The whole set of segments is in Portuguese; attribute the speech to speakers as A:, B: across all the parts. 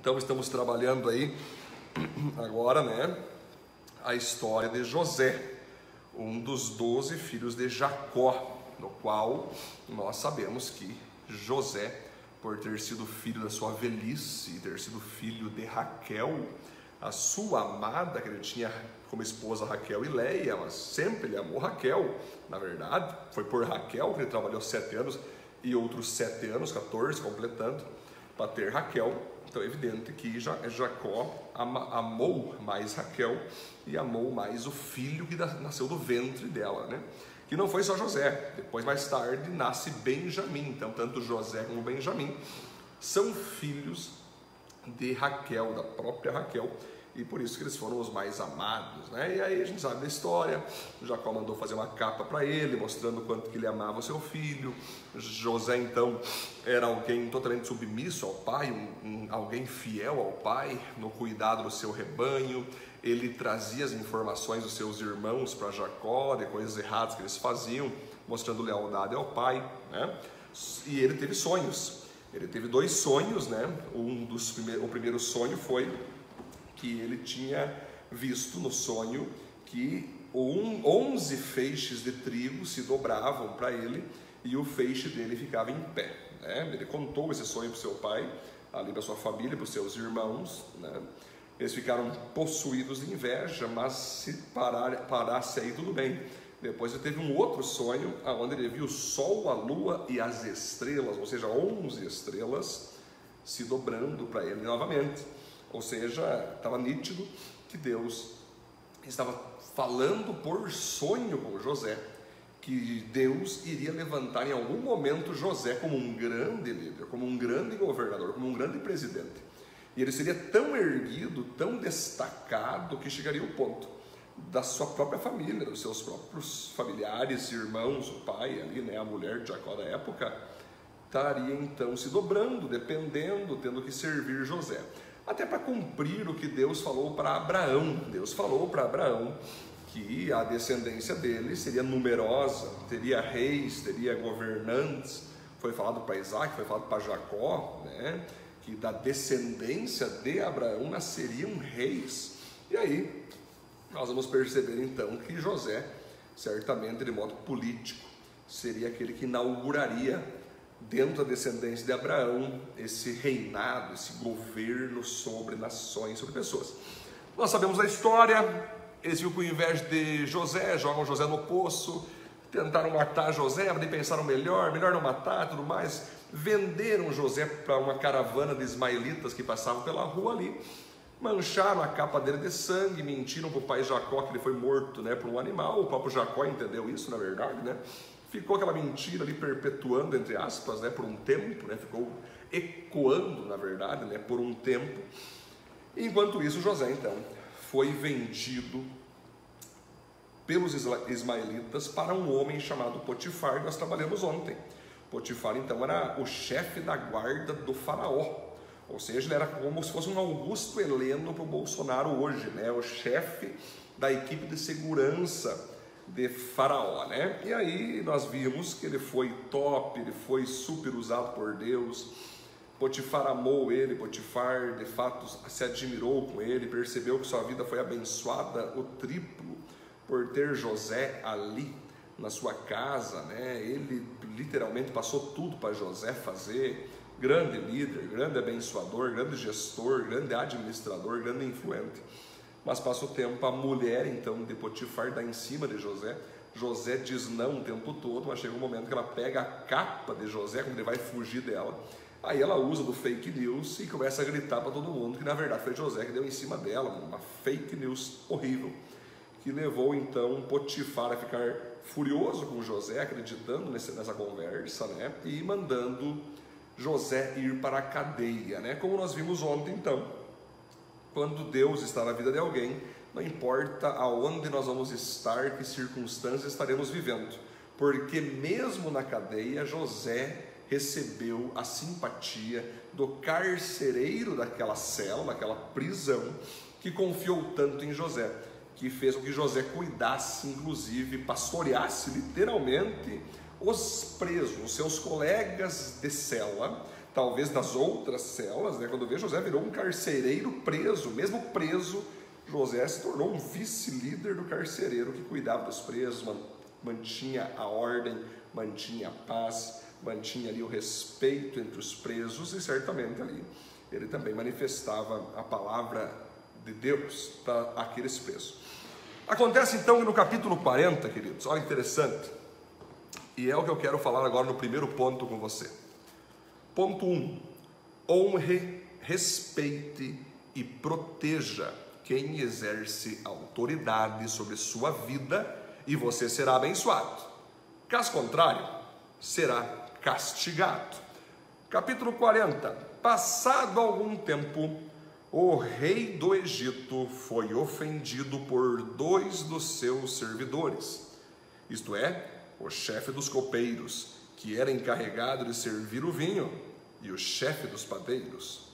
A: Então estamos trabalhando aí agora, né, a história de José, um dos 12 filhos de Jacó, no qual nós sabemos que José, por ter sido filho da sua velhice e ter sido filho de Raquel, a sua amada, que ele tinha como esposa Raquel e Leia, mas sempre ele amou Raquel. Na verdade, foi por Raquel que ele trabalhou 7 anos e outros 7 anos, 14 completando, para ter Raquel. Então é evidente que Jacó amou mais Raquel e amou mais o filho que nasceu do ventre dela, né? Que não foi só José, depois mais tarde nasce Benjamim. Então tanto José como Benjamim são filhos de Raquel, da própria Raquel, e por isso que eles foram os mais amados, né? E aí a gente sabe da história. Jacó mandou fazer uma capa para ele, mostrando o quanto que ele amava o seu filho. José então era alguém totalmente submisso ao pai, alguém fiel ao pai, no cuidado do seu rebanho. Ele trazia as informações dos seus irmãos para Jacó, de coisas erradas que eles faziam, mostrando lealdade ao pai, né? E ele teve sonhos. Ele teve 2 sonhos, né? O primeiro sonho foi que ele tinha visto no sonho que 11 feixes de trigo se dobravam para ele e o feixe dele ficava em pé, né? Ele contou esse sonho para o seu pai, ali para sua família, para os seus irmãos, né? Eles ficaram possuídos de inveja, mas se parasse aí tudo bem. Depois ele teve um outro sonho, onde ele viu o sol, a lua e as estrelas, ou seja, 11 estrelas se dobrando para ele novamente. Ou seja, estava nítido que Deus estava falando por sonho com José, que Deus iria levantar em algum momento José como um grande líder, como um grande governador, como um grande presidente. E ele seria tão erguido, tão destacado, que chegaria ao ponto da sua própria família, dos seus próprios familiares, irmãos, o pai ali, né, a mulher de Jacó da época, estaria então se dobrando, dependendo, tendo que servir José. Até para cumprir o que Deus falou para Abraão. Deus falou para Abraão que a descendência dele seria numerosa, teria reis, teria governantes. Foi falado para Isaac, foi falado para Jacó, né, que da descendência de Abraão nasceriam reis. E aí nós vamos perceber então que José, certamente de modo político, seria aquele que inauguraria dentro da descendência de Abraão esse reinado, esse governo sobre nações, sobre pessoas. Nós sabemos a história. Eles viram com inveja de José, jogam José no poço, tentaram matar José, mas pensaram melhor não matar, tudo mais. Venderam José para uma caravana de ismaelitas que passavam pela rua ali, mancharam a capa dele de sangue, mentiram para o pai Jacó que ele foi morto, né, por um animal. O próprio Jacó entendeu isso, na verdade, né? Ficou aquela mentira ali perpetuando, entre aspas, né, por um tempo, né? Ficou ecoando, na verdade, né, por um tempo. Enquanto isso, José então foi vendido pelos ismaelitas para um homem chamado Potifar, que nós trabalhamos ontem. Potifar então era o chefe da guarda do faraó, ou seja, ele era como se fosse um Augusto Heleno para o Bolsonaro hoje, né? O chefe da equipe de segurança de Faraó, né? E aí nós vimos que ele foi top, ele foi super usado por Deus. Potifar amou ele, Potifar de fato se admirou com ele, percebeu que sua vida foi abençoada o triplo por ter José ali na sua casa, né? Ele literalmente passou tudo para José fazer. Grande líder, grande abençoador, grande gestor, grande administrador, grande influente. Mas passa o tempo, a mulher então de Potifar dá em cima de José. José diz não o tempo todo, mas chega um momento que ela pega a capa de José, quando ele vai fugir dela. Aí ela usa do fake news e começa a gritar para todo mundo que na verdade foi José que deu em cima dela, uma fake news horrível, que levou então Potifar a ficar furioso com José, acreditando nessa conversa, né? E mandando José ir para a cadeia, né? Como nós vimos ontem então. Quando Deus está na vida de alguém, não importa aonde nós vamos estar, que circunstâncias estaremos vivendo, porque mesmo na cadeia, José recebeu a simpatia do carcereiro daquela cela, daquela prisão, que confiou tanto em José, que fez com que José cuidasse, inclusive pastoreasse literalmente os presos, os seus colegas de cela, talvez nas outras celas, né? Quando vê, José virou um carcereiro preso. Mesmo preso, José se tornou um vice-líder do carcereiro que cuidava dos presos, mantinha a ordem, mantinha a paz, mantinha ali o respeito entre os presos, e certamente ali ele também manifestava a palavra de Deus para aqueles presos. Acontece então que no capítulo 40, queridos, olha interessante, e é o que eu quero falar agora no primeiro ponto com você. Ponto 1: honre, respeite e proteja quem exerce autoridade sobre sua vida, e você será abençoado. Caso contrário, será castigado. Capítulo 40. Passado algum tempo, o rei do Egito foi ofendido por 2 dos seus servidores, isto é, o chefe dos copeiros, que era encarregado de servir o vinho, e o chefe dos padeiros.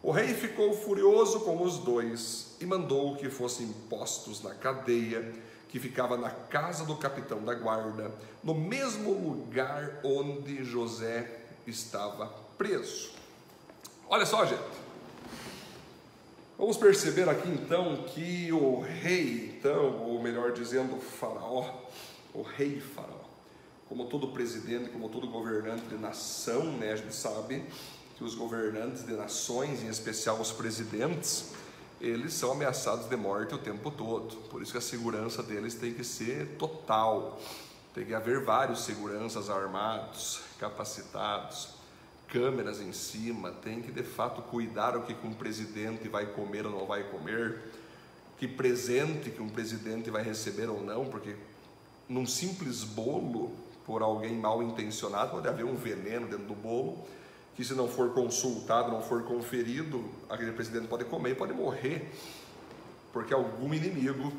A: O rei ficou furioso com os 2 e mandou que fossem postos na cadeia, que ficava na casa do capitão da guarda, no mesmo lugar onde José estava preso. Olha só, gente, vamos perceber aqui então que o rei, ou melhor dizendo, o faraó, o rei faraó, como todo presidente, como todo governante de nação, né, a gente sabe que os governantes de nações, em especial os presidentes, eles são ameaçados de morte o tempo todo. Por isso que a segurança deles tem que ser total. Tem que haver vários seguranças armados, capacitados, câmeras em cima. Tem que de fato cuidar o que um presidente vai comer ou não vai comer, que presente que um presidente vai receber ou não, porque num simples bolo, por alguém mal intencionado, pode haver um veneno dentro do bolo, que se não for consultado, não for conferido, aquele presidente pode comer e pode morrer, porque algum inimigo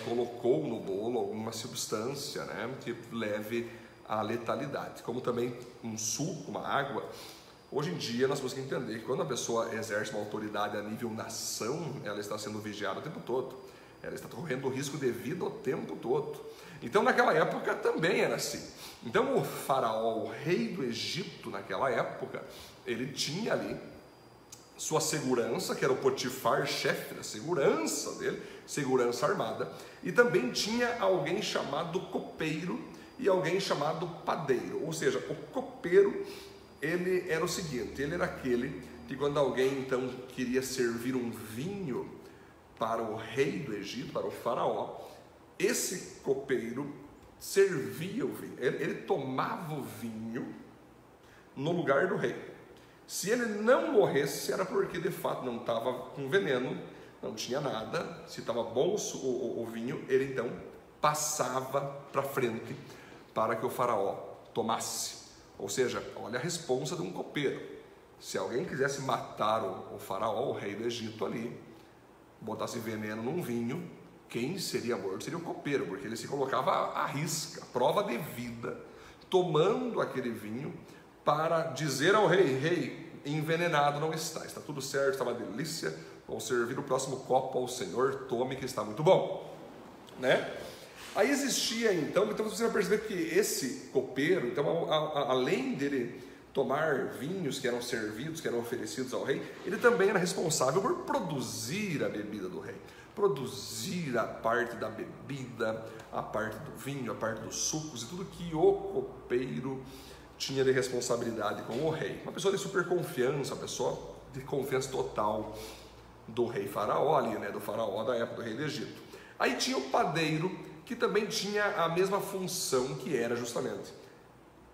A: colocou no bolo alguma substância, né, que leve à letalidade. Como também um suco, uma água. Hoje em dia nós temos que entender que quando a pessoa exerce uma autoridade a nível nação, ela está sendo vigiada o tempo todo, ela está correndo risco de vida o tempo todo. Então naquela época também era assim. Então o faraó, o rei do Egito naquela época, ele tinha ali sua segurança, que era o Potifar, chefe da segurança dele, segurança armada, e também tinha alguém chamado copeiro e alguém chamado padeiro. Ou seja, o copeiro, ele era o seguinte, ele era aquele que quando alguém então queria servir um vinho para o rei do Egito, para o faraó, esse copeiro servia o vinho, ele tomava o vinho no lugar do rei. Se ele não morresse, era porque de fato não estava com veneno, não tinha nada. Se estava bom o vinho, ele então passava para frente para que o faraó tomasse. Ou seja, olha a responsa de um copeiro. Se alguém quisesse matar o faraó, o rei do Egito ali, botasse veneno num vinho, quem seria morto seria o copeiro, porque ele se colocava à risca, prova de vida, tomando aquele vinho para dizer ao rei: rei, envenenado não está tudo certo, está uma delícia, vou servir o próximo copo ao Senhor, tome que está muito bom, né? Aí existia então você vai perceber que esse copeiro, então além dele tomar vinhos que eram servidos, que eram oferecidos ao rei, ele também era responsável por produzir a bebida do rei, produzir a parte da bebida, a parte do vinho, a parte dos sucos e tudo que o copeiro tinha de responsabilidade com o rei. Uma pessoa de super confiança, uma pessoa de confiança total do rei faraó ali, né, do faraó da época do rei do Egito. Aí tinha o padeiro, que também tinha a mesma função, que era justamente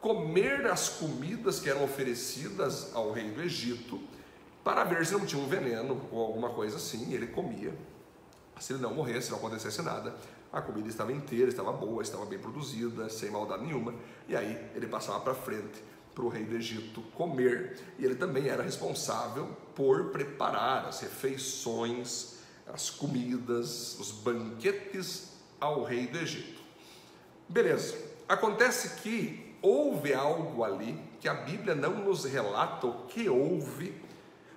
A: comer as comidas que eram oferecidas ao rei do Egito, para ver se não tinha um veneno ou alguma coisa assim, e ele comia. Se ele não morresse, se não acontecesse nada, a comida estava inteira, estava boa, estava bem produzida, sem maldade nenhuma, e aí ele passava para frente para o rei do Egito comer, e ele também era responsável por preparar as refeições, as comidas, os banquetes ao rei do Egito. Beleza, acontece que houve algo ali que a Bíblia não nos relata o que houve,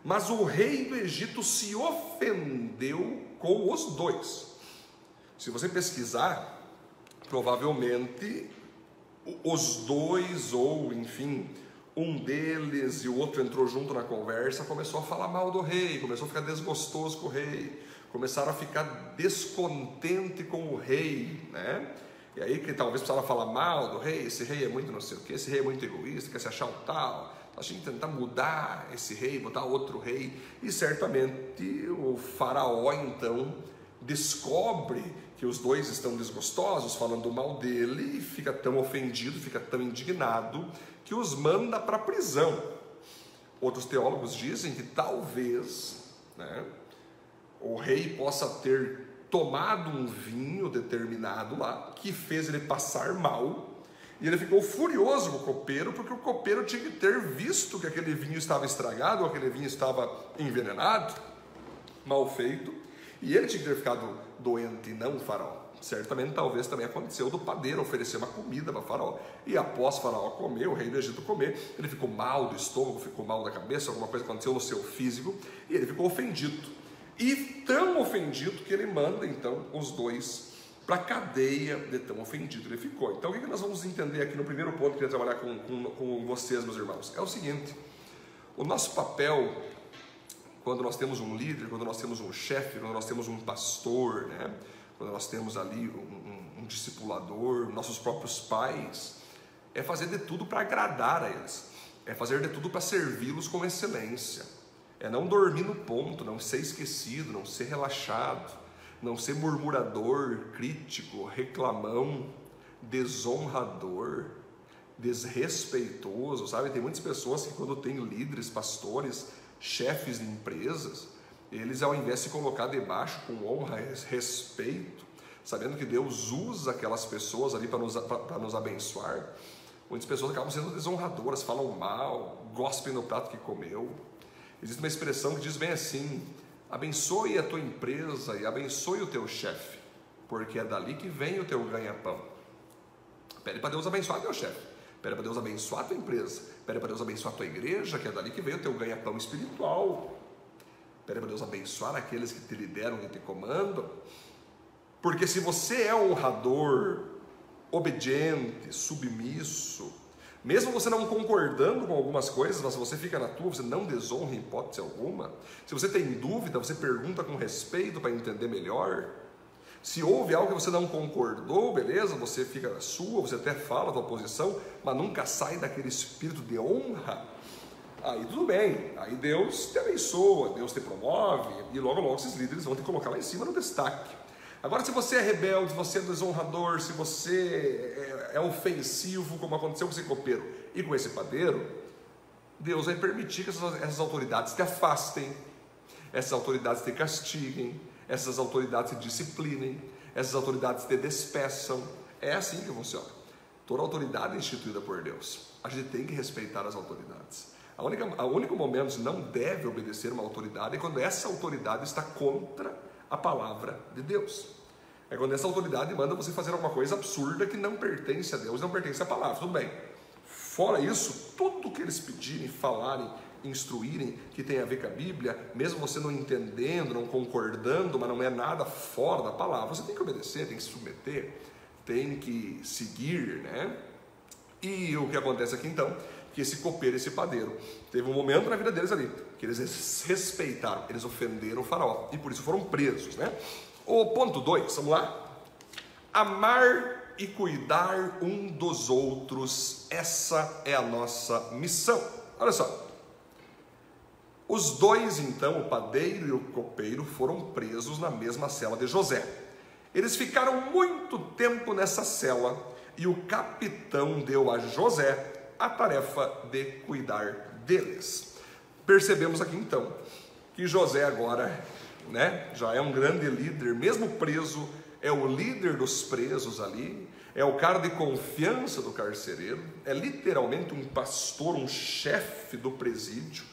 A: mas o rei do Egito se ofendeu com os 2. Se você pesquisar, provavelmente os 2, ou enfim, um deles e o outro entrou junto na conversa, começou a falar mal do rei, começou a ficar desgostoso com o rei, começaram a ficar descontente com o rei, né? E aí que talvez precisaram falar mal do rei, esse rei é muito não sei o que, esse rei é muito egoísta, quer se achar o tal, a gente tentar mudar esse rei, botar outro rei, e certamente o faraó então descobre que os dois estão desgostosos, falando mal dele, e fica tão ofendido, fica tão indignado, que os manda para a prisão. Outros teólogos dizem que talvez, né, o rei possa ter tomado um vinho determinado lá, que fez ele passar mal, e ele ficou furioso com o copeiro, porque o copeiro tinha que ter visto que aquele vinho estava estragado, ou aquele vinho estava envenenado, mal feito, e ele tinha que ter ficado doente, e não o faraó. Certamente, talvez também aconteceu do padeiro oferecer uma comida para o faraó, e após o faraó comer, o rei do Egito comer, ele ficou mal do estômago, ficou mal da cabeça, alguma coisa aconteceu no seu físico, e ele ficou ofendido. E tão ofendido que ele manda então os dois para a cadeia de tão ofendido ele ficou. Então o que nós vamos entender aqui no primeiro ponto que eu queria trabalhar com vocês, meus irmãos? É o seguinte: o nosso papel, quando nós temos um líder, quando nós temos um chefe, quando nós temos um pastor, né? Quando nós temos ali um discipulador, nossos próprios pais, é fazer de tudo para agradar a eles, é fazer de tudo para servi-los com excelência, é não dormir no ponto, não ser esquecido, não ser relaxado, não ser murmurador, crítico, reclamão, desonrador, desrespeitoso, sabe? Tem muitas pessoas que quando tem líderes, pastores, chefes de empresas, eles ao invés de se colocar debaixo com honra e respeito, sabendo que Deus usa aquelas pessoas ali para nos abençoar, muitas pessoas acabam sendo desonradoras, falam mal, gospem no prato que comeu. Existe uma expressão que diz bem assim: abençoe a tua empresa e abençoe o teu chefe, porque é dali que vem o teu ganha-pão. Pede para Deus abençoar o teu chefe, pede para Deus abençoar a tua empresa, pede para Deus abençoar a tua igreja, que é dali que vem o teu ganha-pão espiritual. Pede para Deus abençoar aqueles que te lideram e te comandam, porque se você é honrador, obediente, submisso, mesmo você não concordando com algumas coisas, mas você fica na tua, você não desonra em hipótese alguma. Se você tem dúvida, você pergunta com respeito para entender melhor. Se houve algo que você não concordou, beleza, você fica na sua, você até fala a tua posição, mas nunca sai daquele espírito de honra. Aí tudo bem, aí Deus te abençoa, Deus te promove, e logo logo esses líderes vão te colocar lá em cima no destaque. Agora, se você é rebelde, se você é desonrador, se você é ofensivo, como aconteceu com esse copeiro e com esse padeiro, Deus vai permitir que essas autoridades te afastem, essas autoridades te castiguem, essas autoridades te disciplinem, essas autoridades te despeçam. É assim que funciona. Toda autoridade é instituída por Deus. A gente tem que respeitar as autoridades. O único momento que não deve obedecer uma autoridade é quando essa autoridade está contra a palavra de Deus. É quando essa autoridade manda você fazer alguma coisa absurda que não pertence a Deus, não pertence à palavra. Tudo bem. Fora isso, tudo que eles pedirem, falarem, instruírem, que tem a ver com a Bíblia, mesmo você não entendendo, não concordando, mas não é nada fora da palavra, você tem que obedecer, tem que se submeter, tem que seguir, né? E o que acontece aqui então? Que esse copeiro, esse padeiro, teve um momento na vida deles ali, que eles respeitaram, eles ofenderam o faraó, e por isso foram presos, né? O ponto 2, vamos lá? Amar e cuidar um dos outros, essa é a nossa missão. Olha só, os dois então, o padeiro e o copeiro, foram presos na mesma cela de José. Eles ficaram muito tempo nessa cela, e o capitão deu a José a tarefa de cuidar deles. Percebemos aqui então que José agora, né, já é um grande líder, mesmo preso, é o líder dos presos ali, é o cara de confiança do carcereiro, é literalmente um pastor, um chefe do presídio,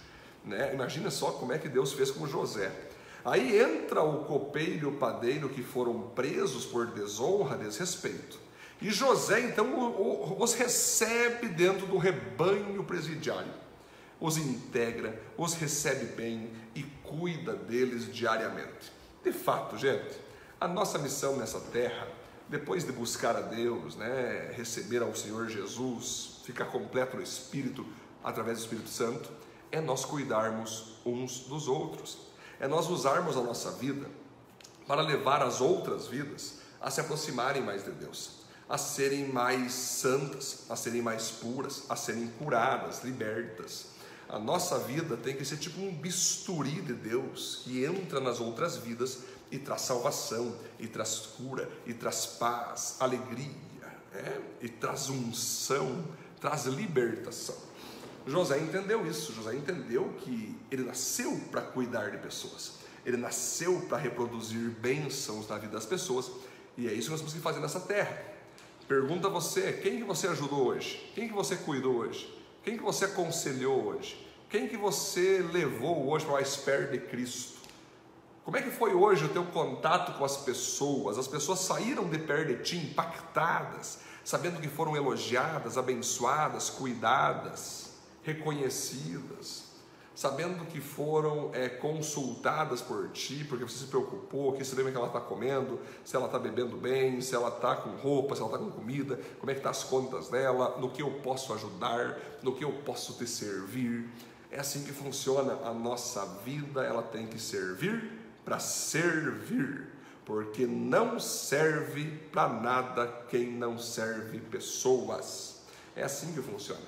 A: né? Imagina só como é que Deus fez com José. Aí entra o copeiro e o padeiro que foram presos por desonra, desrespeito. E José então os recebe dentro do rebanho presidiário, os integra, os recebe bem e cuida deles diariamente. De fato, gente, a nossa missão nessa terra, depois de buscar a Deus, né, receber ao Senhor Jesus, ficar completo no Espírito, através do Espírito Santo, é nós cuidarmos uns dos outros, é nós usarmos a nossa vida para levar as outras vidas a se aproximarem mais de Deus, a serem mais santas, a serem mais puras, a serem curadas, libertas. A nossa vida tem que ser tipo um bisturi de Deus que entra nas outras vidas e traz salvação, e traz cura, e traz paz, alegria, e traz unção, traz libertação. José entendeu isso. José entendeu que ele nasceu para cuidar de pessoas, ele nasceu para reproduzir bênçãos na vida das pessoas, e é isso que nós temos que fazer nessa terra. Pergunta você, quem que você ajudou hoje? Quem que você cuidou hoje? Quem que você aconselhou hoje? Quem que você levou hoje para mais perto de Cristo? Como é que foi hoje o teu contato com as pessoas? As pessoas saíram de perto de ti impactadas, sabendo que foram elogiadas, abençoadas, cuidadas, reconhecidas, sabendo que foram consultadas por ti, porque você se preocupou, que se lembra que ela está comendo, se ela está bebendo bem, se ela está com roupa, se ela está com comida, como é que estão as contas dela, no que eu posso ajudar, no que eu posso te servir. É assim que funciona a nossa vida, ela tem que servir para servir, porque não serve para nada quem não serve pessoas. É assim que funciona.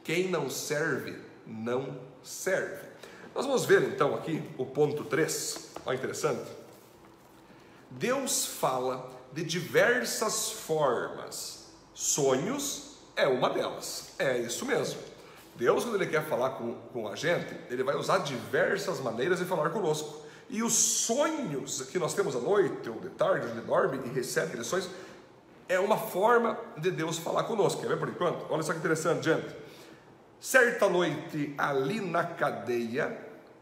A: Quem não serve, não serve. Nós vamos ver então aqui o ponto 3, olha interessante. Deus fala de diversas formas, sonhos é uma delas, é isso mesmo. Deus, quando Ele quer falar com a gente, Ele vai usar diversas maneiras de falar conosco. E os sonhos que nós temos à noite ou de tarde, onde Ele dorme e recebe aqueles sonhos, é uma forma de Deus falar conosco. Quer ver por enquanto? Olha só que interessante, gente. Certa noite, ali na cadeia,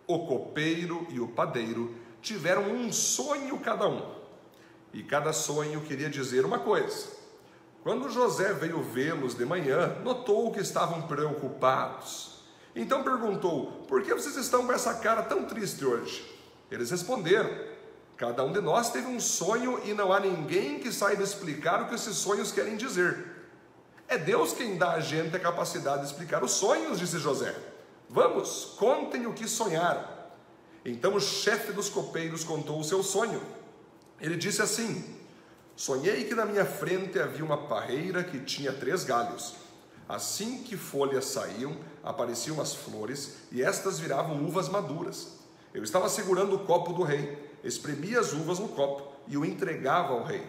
A: o copeiro e o padeiro tiveram um sonho cada um. E cada sonho queria dizer uma coisa. Quando José veio vê-los de manhã, notou que estavam preocupados. Então perguntou: por que vocês estão com essa cara tão triste hoje? Eles responderam: cada um de nós teve um sonho e não há ninguém que saiba explicar o que esses sonhos querem dizer. É Deus quem dá a gente a capacidade de explicar os sonhos, disse José. Vamos, contem o que sonharam. Então o chefe dos copeiros contou o seu sonho. Ele disse assim: sonhei que na minha frente havia uma parreira que tinha 3 galhos. Assim que folhas saíam, apareciam as flores e estas viravam uvas maduras. Eu estava segurando o copo do rei, espremia as uvas no copo e o entregava ao rei.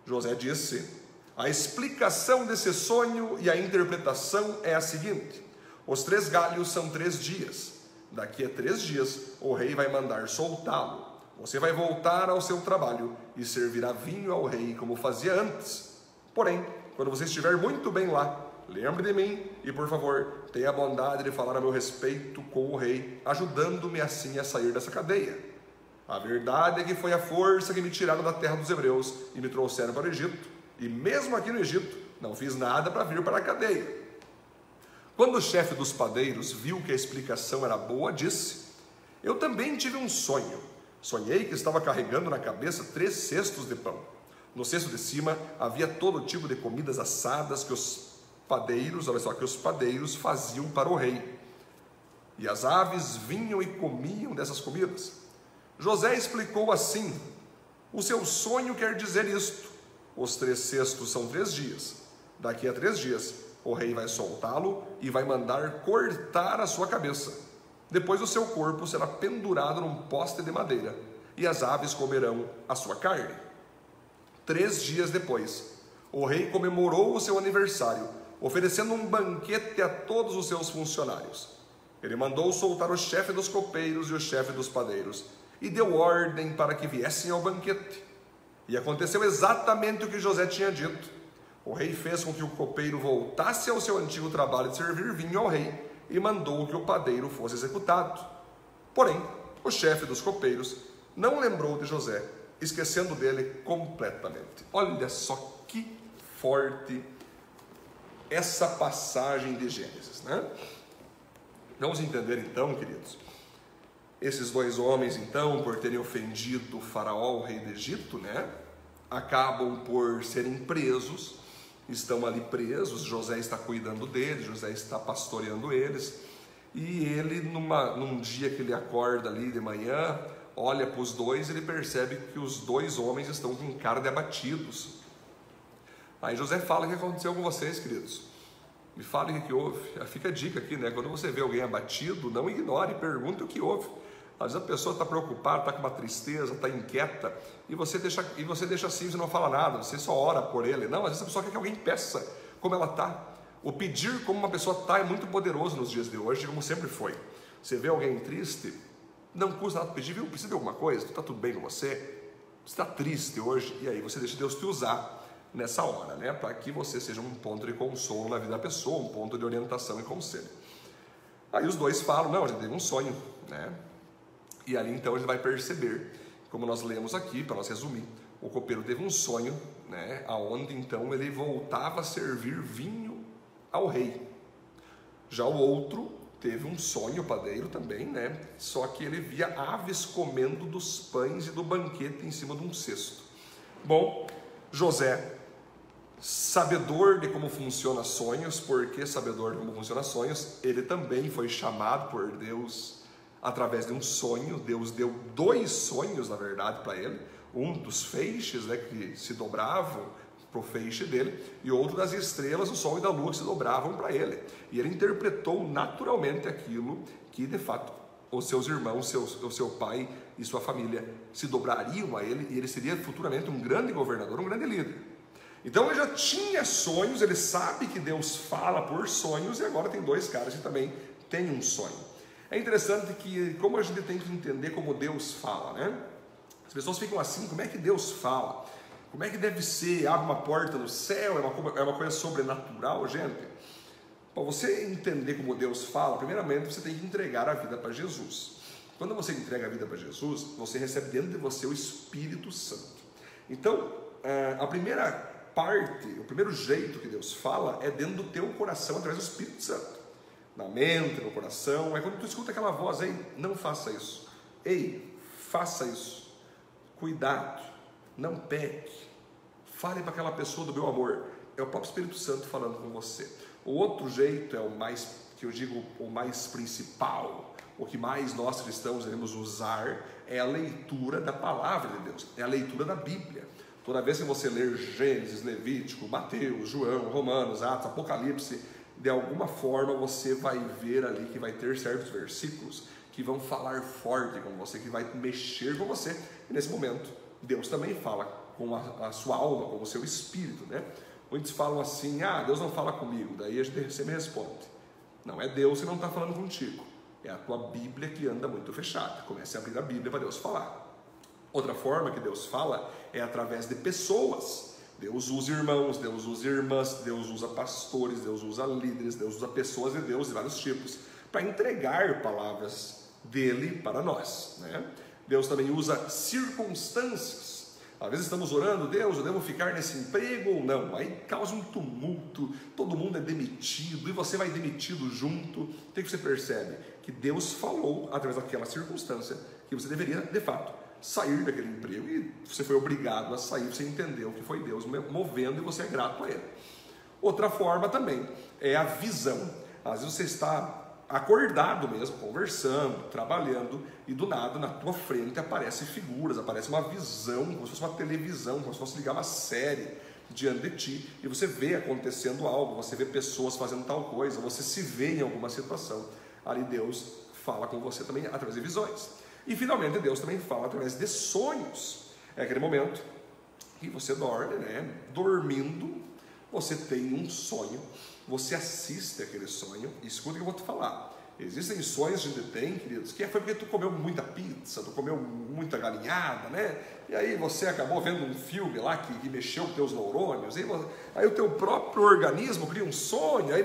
A: José disse: a explicação desse sonho e a interpretação é a seguinte: os 3 galhos são 3 dias. Daqui a 3 dias o rei vai mandar soltá-lo. Você vai voltar ao seu trabalho e servirá vinho ao rei como fazia antes. Porém, quando você estiver muito bem lá, lembre de mim e, por favor, tenha a bondade de falar a meu respeito com o rei, ajudando-me assim a sair dessa cadeia. A verdade é que foi a força que me tiraram da terra dos hebreus e me trouxeram para o Egito. E mesmo aqui no Egito, não fiz nada para vir para a cadeia. Quando o chefe dos padeiros viu que a explicação era boa, disse: eu também tive um sonho. Sonhei que estava carregando na cabeça 3 cestos de pão. No cesto de cima havia todo tipo de comidas assadas que os padeiros, olha só, que os padeiros faziam para o rei. E as aves vinham e comiam dessas comidas. José explicou assim: o seu sonho quer dizer isto. Os 3 cestos são 3 dias. Daqui a 3 dias, o rei vai soltá-lo e vai mandar cortar a sua cabeça. Depois o seu corpo será pendurado num poste de madeira, e as aves comerão a sua carne. 3 dias depois, o rei comemorou o seu aniversário, oferecendo um banquete a todos os seus funcionários. Ele mandou soltar o chefe dos copeiros e o chefe dos padeiros, e deu ordem para que viessem ao banquete. E aconteceu exatamente o que José tinha dito. O rei fez com que o copeiro voltasse ao seu antigo trabalho de servir vinho ao rei, e mandou que o padeiro fosse executado. Porém, o chefe dos copeiros não lembrou de José, esquecendo dele completamente. Olha só que forte essa passagem de Gênesis, né? Vamos entender então, queridos, esses 2 homens então, por terem ofendido o faraó, o rei do Egito, né, acabam por serem presos, estão ali presos, José está cuidando deles, José está pastoreando eles, e ele num dia que ele acorda ali de manhã, olha para os dois, ele percebe que os dois homens estão com cara de abatidos. Aí José fala: o que aconteceu com vocês, queridos? Me falem o que houve. Fica a dica aqui, né? Quando você vê alguém abatido, não ignore, pergunte o que houve. Às vezes a pessoa está preocupada, está com uma tristeza, está inquieta, e você deixa assim, você não fala nada, você só ora por ele. Não, às vezes a pessoa quer que alguém peça como ela está. O pedir como uma pessoa está é muito poderoso nos dias de hoje, como sempre foi. Você vê alguém triste, não custa nada pedir: viu, precisa de alguma coisa? Está tudo bem com você? Você está triste hoje? E aí você deixa Deus te usar nessa hora, né? Para que você seja um ponto de consolo na vida da pessoa, um ponto de orientação e conselho. Aí os dois falam: não, a gente teve um sonho, né? E ali então ele vai perceber, como nós lemos aqui, para nós resumir, o copeiro teve um sonho, né? Aonde então ele voltava a servir vinho ao rei. Já o outro teve um sonho, o padeiro também, né? Só que ele via aves comendo dos pães e do banquete em cima de um cesto. Bom, José, sabedor de como funcionam sonhos, porque sabedor de como funcionam sonhos, ele também foi chamado por Deus através de um sonho. Deus deu 2 sonhos, na verdade, para ele: um dos feixes, né, que se dobravam para o feixe dele, e outro das estrelas, o sol e da lua, que se dobravam para ele. E ele interpretou naturalmente aquilo que, de fato, os seus irmãos, o seu pai e sua família se dobrariam a ele, e ele seria futuramente um grande governador, um grande líder. Então ele já tinha sonhos, ele sabe que Deus fala por sonhos, e agora tem 2 caras que também têm um sonho. É interessante que, como a gente tem que entender como Deus fala, né? As pessoas ficam assim: como é que Deus fala? Como é que deve ser? Abre uma porta no céu? É uma coisa sobrenatural, gente? Para você entender como Deus fala, primeiramente você tem que entregar a vida para Jesus. Quando você entrega a vida para Jesus, você recebe dentro de você o Espírito Santo. Então, a primeira parte, o primeiro jeito que Deus fala é dentro do teu coração, através do Espírito Santo. Na mente, no coração. É quando tu escuta aquela voz: ei, não faça isso. Ei, faça isso. Cuidado, não peque. Fale para aquela pessoa do meu amor. É o próprio Espírito Santo falando com você. O outro jeito é o mais, que eu digo, o mais principal, o que mais nós cristãos devemos usar, é a leitura da palavra de Deus, é a leitura da Bíblia. Toda vez que você ler Gênesis, Levítico, Mateus, João, Romanos, Atos, Apocalipse, de alguma forma você vai ver ali que vai ter certos versículos que vão falar forte com você, que vai mexer com você. E nesse momento, Deus também fala com a sua alma, com o seu espírito, né? Muitos falam assim: ah, Deus não fala comigo. Daí a gente sempre responde: não é Deus que não está falando contigo, é a tua Bíblia que anda muito fechada. Comece a abrir a Bíblia para Deus falar. Outra forma que Deus fala é através de pessoas. Deus usa irmãos, Deus usa irmãs, Deus usa pastores, Deus usa líderes, Deus usa pessoas de Deus de vários tipos, para entregar palavras dele para nós, né? Deus também usa circunstâncias. Às vezes estamos orando: Deus, eu devo ficar nesse emprego ou não? Aí causa um tumulto, todo mundo é demitido, e você vai demitido junto. O que você percebe? Que Deus falou através daquela circunstância que você deveria, de fato, sair daquele emprego, e você foi obrigado a sair. Você entendeu que foi Deus movendo e você é grato a Ele. Outra forma também é a visão. Às vezes você está acordado mesmo, conversando, trabalhando, e do nada na tua frente aparecem figuras, aparece uma visão, como se fosse uma televisão, como se fosse ligar uma série diante de ti, e você vê acontecendo algo, você vê pessoas fazendo tal coisa, você se vê em alguma situação. Ali Deus fala com você também através de visões. E finalmente Deus também fala através de sonhos. É aquele momento que você dorme, né? Dormindo, você tem um sonho, você assiste aquele sonho, e escuta o que eu vou te falar. Existem sonhos que a gente tem, queridos, que foi porque tu comeu muita pizza, tu comeu muita galinhada, né? E aí você acabou vendo um filme lá que mexeu com teus neurônios, aí o teu próprio organismo cria um sonho, aí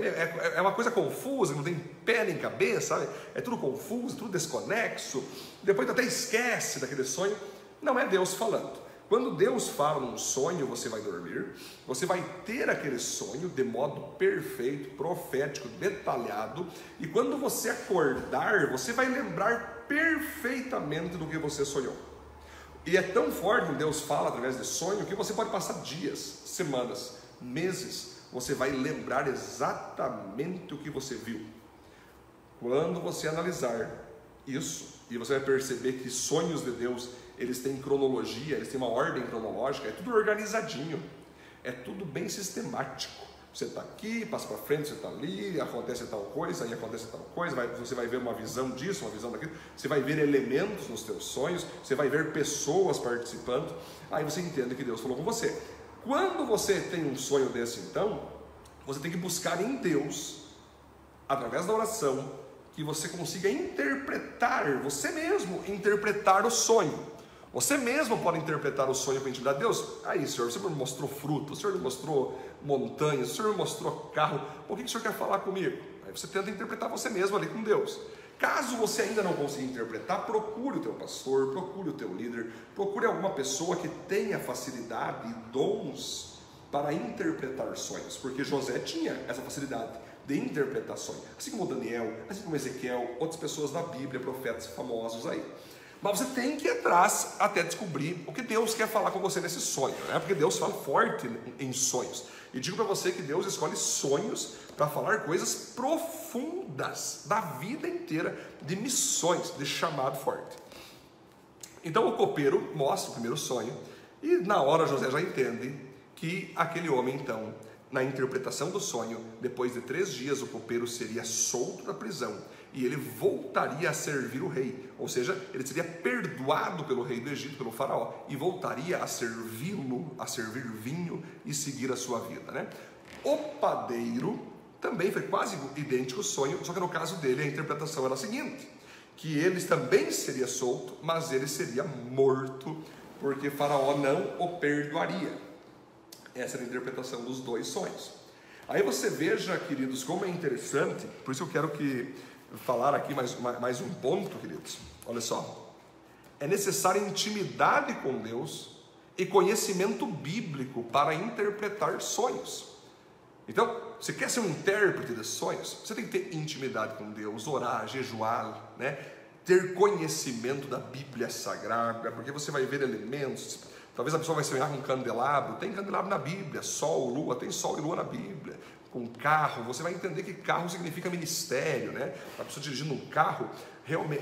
A: é uma coisa confusa, não tem pé nem cabeça, sabe? É tudo confuso, tudo desconexo, depois tu até esquece daquele sonho. Não é Deus falando. Quando Deus fala num sonho, você vai dormir, você vai ter aquele sonho de modo perfeito, profético, detalhado, e quando você acordar, você vai lembrar perfeitamente do que você sonhou. E é tão forte que Deus fala através de sonho que você pode passar dias, semanas, meses, você vai lembrar exatamente o que você viu. Quando você analisar isso, e você vai perceber que sonhos de Deus, eles têm cronologia, eles têm uma ordem cronológica, é tudo organizadinho, é tudo bem sistemático. Você está aqui, passa para frente, você está ali, acontece tal coisa, aí acontece tal coisa, você vai ver uma visão disso, uma visão daquilo, você vai ver elementos nos teus sonhos, você vai ver pessoas participando, aí você entende que Deus falou com você. Quando você tem um sonho desse, então, você tem que buscar em Deus, através da oração, que você consiga interpretar, você mesmo interpretar o sonho. Você mesmo pode interpretar o sonho com a intimidade de Deus. Aí, Senhor, o Senhor me mostrou fruto, o Senhor me mostrou montanhas, o Senhor me mostrou carro, o que o Senhor quer falar comigo? Aí você tenta interpretar você mesmo ali com Deus. Caso você ainda não consiga interpretar, procure o teu pastor, procure o teu líder, procure alguma pessoa que tenha facilidade e dons para interpretar sonhos, porque José tinha essa facilidade de interpretar sonhos, assim como Daniel, assim como Ezequiel, outras pessoas da Bíblia, profetas famosos aí. Mas você tem que ir atrás até descobrir o que Deus quer falar com você nesse sonho, né? Porque Deus fala forte em sonhos. E digo para você que Deus escolhe sonhos para falar coisas profundas da vida inteira, de missões, de chamado forte. Então o copeiro mostra o primeiro sonho, e na hora José já entende que aquele homem, então, na interpretação do sonho, depois de 3 dias o copeiro seria solto da prisão e ele voltaria a servir o rei, ou seja, ele seria perdoado pelo rei do Egito, pelo faraó, e voltaria a servi-lo, a servir vinho e seguir a sua vida, né? O padeiro também foi quase idêntico ao sonho, só que no caso dele a interpretação era a seguinte, que ele também seria solto, mas ele seria morto, porque faraó não o perdoaria. Essa era a interpretação dos 2 sonhos. Aí você veja, queridos, como é interessante, por isso eu quero falar aqui mais um ponto, queridos. Olha só, é necessária intimidade com Deus e conhecimento bíblico para interpretar sonhos. Então, você quer ser um intérprete de sonhos? Você tem que ter intimidade com Deus, orar, jejuar, né? Ter conhecimento da Bíblia Sagrada, porque você vai ver elementos. Talvez a pessoa vai sonhar com um candelabro, tem candelabro na Bíblia, sol, lua, tem sol e lua na Bíblia. Com carro, você vai entender que carro significa ministério, né? A pessoa dirigindo um carro,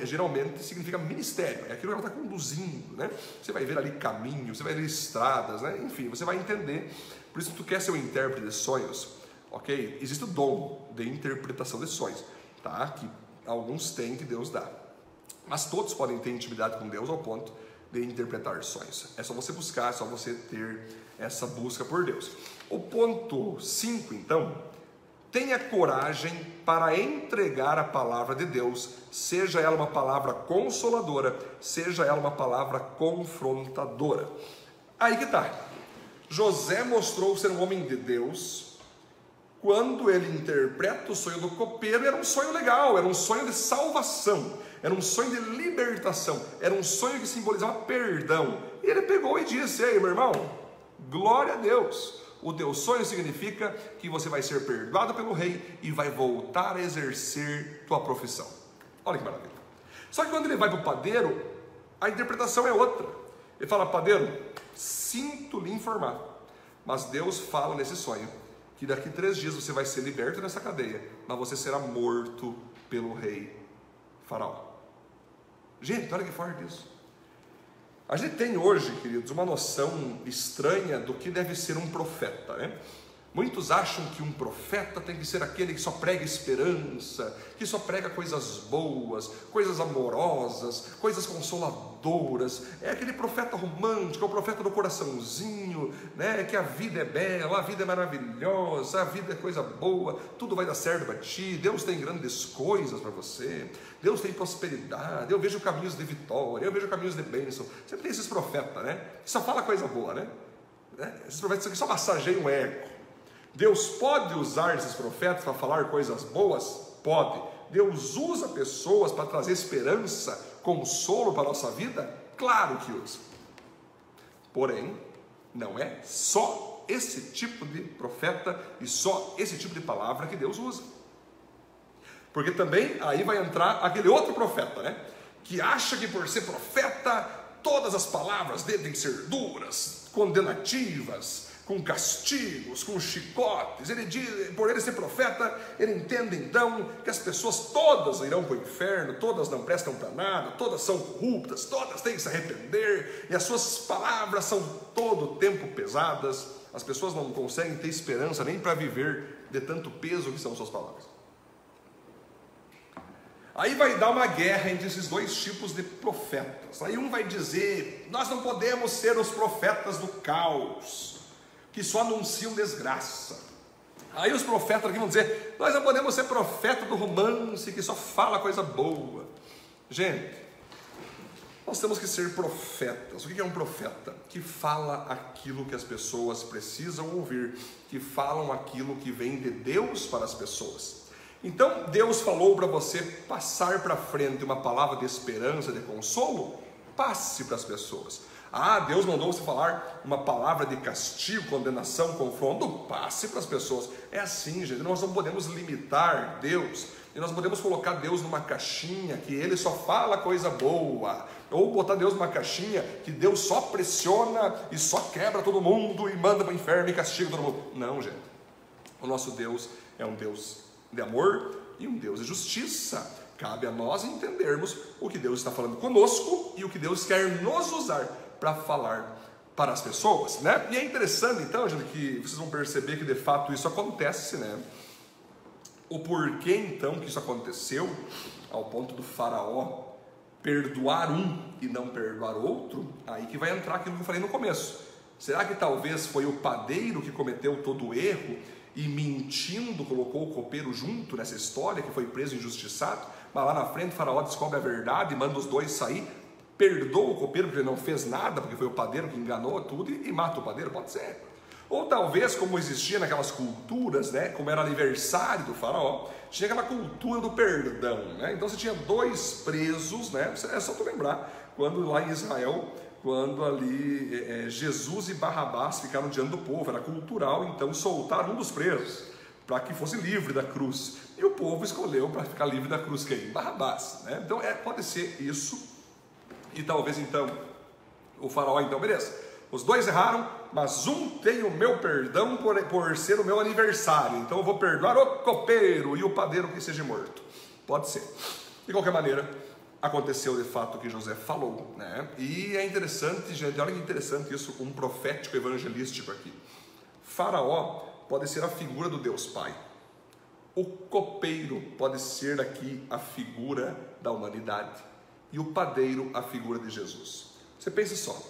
A: geralmente significa ministério, é aquilo que ela está conduzindo, né? Você vai ver ali caminhos, você vai ver estradas, né? Enfim, você vai entender. Por isso, tu quer ser um intérprete de sonhos, ok? Existe o dom de interpretação de sonhos, tá? Que alguns têm, que Deus dá. Mas todos podem ter intimidade com Deus ao ponto de interpretar sonhos. É só você buscar, é só você ter essa busca por Deus. O ponto 5, então, tenha coragem para entregar a palavra de Deus, seja ela uma palavra consoladora, seja ela uma palavra confrontadora. Aí que tá. José mostrou ser um homem de Deus. Quando ele interpreta o sonho do copeiro, era um sonho legal, era um sonho de salvação, era um sonho de libertação, era um sonho que simbolizava perdão. E ele pegou e disse: ei, meu irmão, glória a Deus, o teu sonho significa que você vai ser perdoado pelo rei e vai voltar a exercer tua profissão. Olha que maravilha. Só que quando ele vai para o padeiro, a interpretação é outra. Ele fala: padeiro, sinto lhe informar, mas Deus fala nesse sonho que daqui 3 dias você vai ser liberto dessa cadeia, mas você será morto pelo rei faraó. Gente, olha que forte isso. A gente tem hoje, queridos, uma noção estranha do que deve ser um profeta, né? Muitos acham que um profeta tem que ser aquele que só prega esperança, que só prega coisas boas, coisas amorosas, coisas consoladoras. É aquele profeta romântico, é o profeta do coraçãozinho, né? Que a vida é bela, a vida é maravilhosa, a vida é coisa boa, tudo vai dar certo para ti, Deus tem grandes coisas para você, Deus tem prosperidade, eu vejo caminhos de vitória, eu vejo caminhos de bênção. Sempre tem esses profetas, né? Que só fala coisa boa, né? Esses profetas que só massageiam o ego. Deus pode usar esses profetas para falar coisas boas? Pode. Deus usa pessoas para trazer esperança, consolo para a nossa vida? Claro que usa. Porém, não é só esse tipo de profeta e só esse tipo de palavra que Deus usa. Porque também aí vai entrar aquele outro profeta, né? Que acha que por ser profeta, todas as palavras devem ser duras, condenativas, com castigos, com chicotes. Ele diz, por ele ser profeta, ele entende então que as pessoas todas irão para o inferno, todas não prestam para nada, todas são corruptas, todas têm que se arrepender, e as suas palavras são todo o tempo pesadas. As pessoas não conseguem ter esperança nem para viver de tanto peso que são suas palavras. Aí vai dar uma guerra entre esses dois tipos de profetas. Aí um vai dizer: nós não podemos ser os profetas do caos, que só anunciam desgraça. Aí os profetas aqui vão dizer: nós não podemos ser profeta do romance, que só fala coisa boa. Gente, nós temos que ser profetas. O que é um profeta? Que fala aquilo que as pessoas precisam ouvir, que falam aquilo que vem de Deus para as pessoas. Então Deus falou para você passar para frente uma palavra de esperança, de consolo, passe para as pessoas. Deus mandou você falar uma palavra de castigo, condenação, confronto, passe para as pessoas. É assim, gente, nós não podemos limitar Deus, e nós podemos colocar Deus numa caixinha que Ele só fala coisa boa, ou botar Deus numa caixinha que Deus só pressiona e só quebra todo mundo e manda para o inferno e castiga todo mundo. Não, gente, o nosso Deus é um Deus de amor e um Deus de justiça. Cabe a nós entendermos o que Deus está falando conosco e o que Deus quer nos usar para falar para as pessoas, né? E é interessante então, gente, que vocês vão perceber que de fato isso acontece, né? O porquê então que isso aconteceu, ao ponto do faraó perdoar um e não perdoar outro, aí que vai entrar aquilo que eu falei no começo. Será que talvez foi o padeiro que cometeu todo o erro e mentindo colocou o copeiro junto nessa história, que foi preso injustiçado, mas lá na frente o faraó descobre a verdade e manda os dois sair, perdoa o copeiro porque ele não fez nada, porque foi o padeiro que enganou tudo e mata o padeiro? Pode ser. Ou talvez, como existia naquelas culturas, né, como era aniversário do faraó, tinha aquela cultura do perdão, né? Então você tinha dois presos, né? É só tu lembrar, quando lá em Israel, quando ali Jesus e Barrabás ficaram diante do povo, era cultural, então soltaram um dos presos, para que fosse livre da cruz, e o povo escolheu para ficar livre da cruz quem? Barrabás, né? Então pode ser isso, e talvez então, o faraó então, beleza, os dois erraram, mas um tem o meu perdão por ser o meu aniversário, então eu vou perdoar o copeiro e o padeiro que seja morto. Pode ser. De qualquer maneira, aconteceu de fato o que José falou, né? E é interessante, gente, olha que interessante isso, um profético evangelístico aqui. Faraó pode ser a figura do Deus Pai. O copeiro pode ser aqui a figura da humanidade. E o padeiro a figura de Jesus. Você pensa só.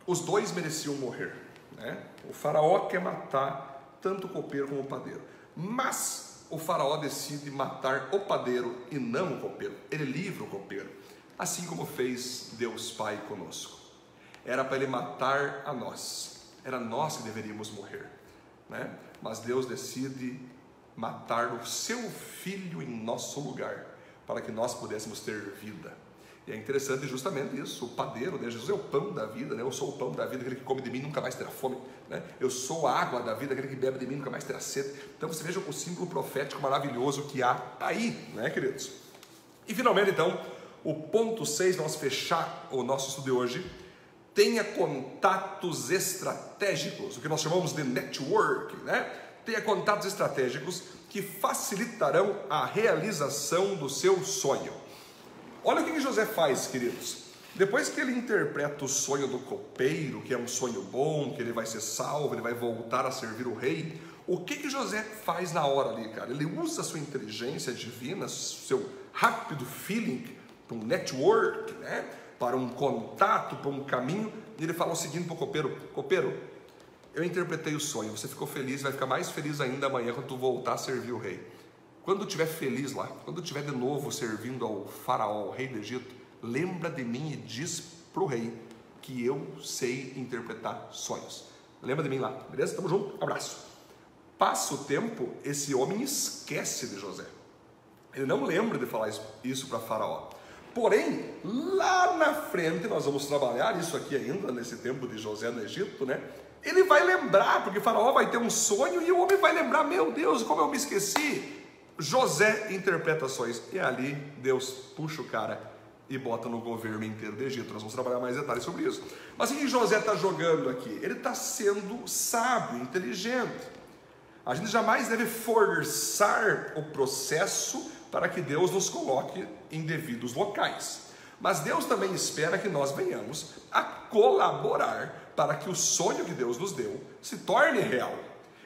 A: Os dois mereciam morrer, né? O faraó quer matar tanto o copeiro como o padeiro. Mas o faraó decide matar o padeiro e não o copeiro. Ele livra o copeiro, assim como fez Deus Pai conosco. Era para ele matar a nós. Era nós que deveríamos morrer, né? Mas Deus decide matar o seu filho em nosso lugar, para que nós pudéssemos ter vida. E é interessante justamente isso, o padeiro, né? Jesus é o pão da vida, né? Eu sou o pão da vida, aquele que come de mim nunca mais terá fome, né? Eu sou a água da vida, aquele que bebe de mim nunca mais terá sede. Então você veja o símbolo profético maravilhoso que há aí, né, queridos? E finalmente então, o ponto 6, nós fechar o nosso estudo de hoje: tenha contatos estratégicos, o que nós chamamos de network, né? Tenha contatos estratégicos que facilitarão a realização do seu sonho. Olha o que José faz, queridos. Depois que ele interpreta o sonho do copeiro, que é um sonho bom, que ele vai ser salvo, ele vai voltar a servir o rei, o que José faz na hora ali, cara? Ele usa a sua inteligência divina, seu rápido feeling, para um network, né? Para um contato, para um caminho, e ele fala o seguinte para o copeiro: copeiro, eu interpretei o sonho, você ficou feliz, vai ficar mais feliz ainda amanhã quando tu voltar a servir o rei. Quando estiver feliz lá, quando estiver de novo servindo ao faraó, o rei do Egito, lembra de mim e diz para o rei que eu sei interpretar sonhos. Lembra de mim lá, beleza? Tamo junto, abraço. Passa o tempo, esse homem esquece de José. Ele não lembra de falar isso para faraó. Porém, lá na frente, nós vamos trabalhar isso aqui ainda, nesse tempo de José no Egito, né? Ele vai lembrar, porque faraó vai ter um sonho e o homem vai lembrar: meu Deus, como eu me esqueci. José interpreta sonhos, e ali Deus puxa o cara e bota no governo inteiro do Egito. Nós vamos trabalhar mais detalhes sobre isso. Mas o que José está jogando aqui? Ele está sendo sábio, inteligente. A gente jamais deve forçar o processo para que Deus nos coloque em devidos locais. Mas Deus também espera que nós venhamos a colaborar para que o sonho que Deus nos deu se torne real.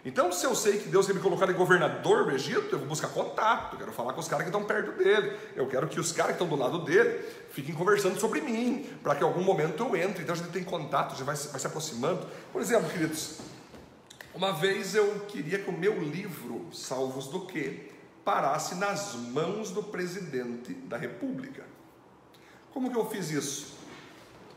A: Então, se eu sei que Deus quer me colocar em governador do Egito, eu vou buscar contato, eu quero falar com os caras que estão perto dele, eu quero que os caras que estão do lado dele fiquem conversando sobre mim, para que em algum momento eu entre. Então a gente tem contato, a gente vai se aproximando. Por exemplo, queridos, uma vez eu queria que o meu livro, Salvos do Quê?, parasse nas mãos do presidente da República. Como que eu fiz isso?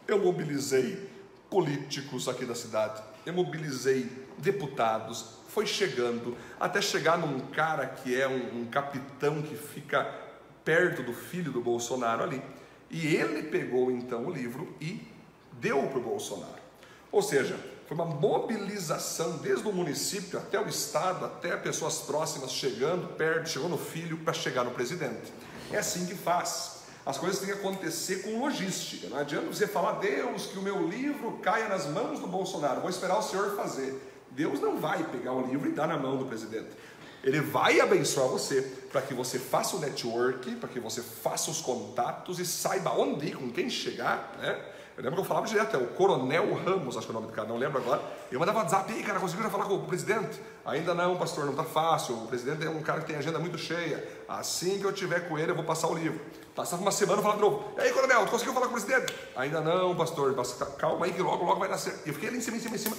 A: Eu mobilizei políticos aqui da cidade, eu mobilizei deputados, foi chegando, até chegar num cara que é um capitão que fica perto do filho do Bolsonaro ali, e ele pegou então o livro e deu para o Bolsonaro. Ou seja, foi uma mobilização desde o município até o estado, até pessoas próximas chegando perto, chegou no filho para chegar no presidente. É assim que faz. As coisas têm que acontecer com logística. Não adianta você falar, Deus, que o meu livro caia nas mãos do Bolsonaro, vou esperar o senhor fazer. Deus não vai pegar o livro e dar na mão do presidente. Ele vai abençoar você para que você faça o network, para que você faça os contatos e saiba onde ir, com quem chegar, né? Eu lembro que eu falava direto, é o Coronel Ramos, acho que é o nome do cara, não lembro agora. Eu mandava WhatsApp, cara, conseguiu já falar com o presidente? Ainda não, pastor, não está fácil. O presidente é um cara que tem agenda muito cheia. Assim que eu tiver com ele, eu vou passar o livro. Passava uma semana, eu falava de novo, e aí, coronel, tu conseguiu falar com o presidente? Ainda não, pastor, calma aí que logo vai nascer. E eu fiquei ali em cima,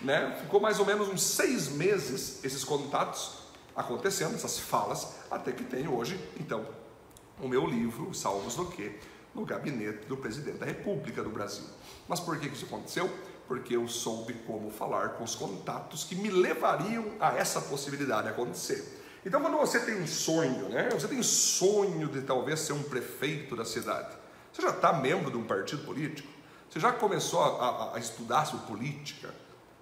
A: né? Ficou mais ou menos uns 6 meses esses contatos acontecendo, essas falas, até que tenho hoje, então, o meu livro, Salvos do Quê?, no gabinete do presidente da República do Brasil. Mas por que isso aconteceu? Porque eu soube como falar com os contatos que me levariam a essa possibilidade de acontecer. Então, quando você tem um sonho, né? Você tem sonho de talvez ser um prefeito da cidade. Você já está membro de um partido político? Você já começou a estudar sobre política?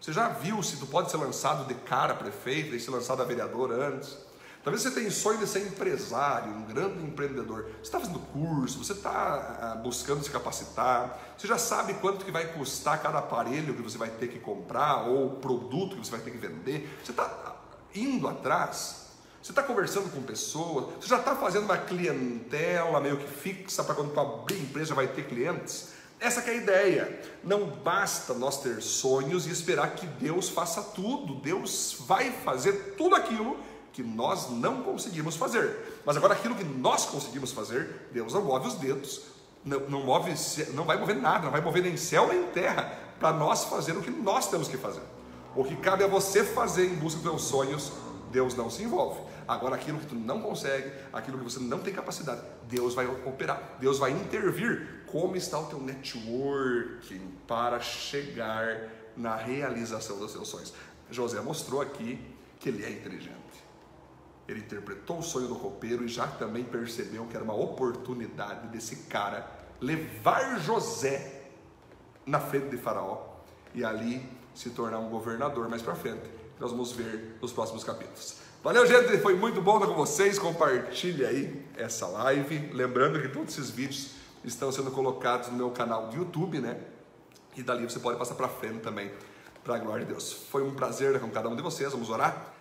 A: Você já viu se tu pode ser lançado de cara a prefeito e ser lançado a vereador antes? Talvez você tenha sonho de ser empresário, um grande empreendedor. Você está fazendo curso, você está buscando se capacitar, você já sabe quanto que vai custar cada aparelho que você vai ter que comprar ou produto que você vai ter que vender. Você está indo atrás, você está conversando com pessoas, você já está fazendo uma clientela meio que fixa para quando tu abrir empresa já vai ter clientes. Essa que é a ideia. Não basta nós ter sonhos e esperar que Deus faça tudo. Deus vai fazer tudo aquilo que nós não conseguimos fazer. Mas agora aquilo que nós conseguimos fazer, Deus não move os dedos, não vai mover nada, não vai mover nem céu nem terra para nós fazer o que nós temos que fazer. O que cabe a você fazer em busca dos seus sonhos, Deus não se envolve. Agora aquilo que tu não consegue, aquilo que você não tem capacidade, Deus vai operar, Deus vai intervir. Como está o teu networking para chegar na realização dos seus sonhos? José mostrou aqui que ele é inteligente. Ele interpretou o sonho do copeiro e já também percebeu que era uma oportunidade desse cara levar José na frente de Faraó e ali se tornar um governador mais para frente. Nós vamos ver nos próximos capítulos. Valeu, gente, foi muito bom estar com vocês. Compartilhe aí essa live, lembrando que todos esses vídeos estão sendo colocados no meu canal do YouTube, né? E dali você pode passar para frente também, para a glória de Deus. Foi um prazer estar com cada um de vocês. Vamos orar.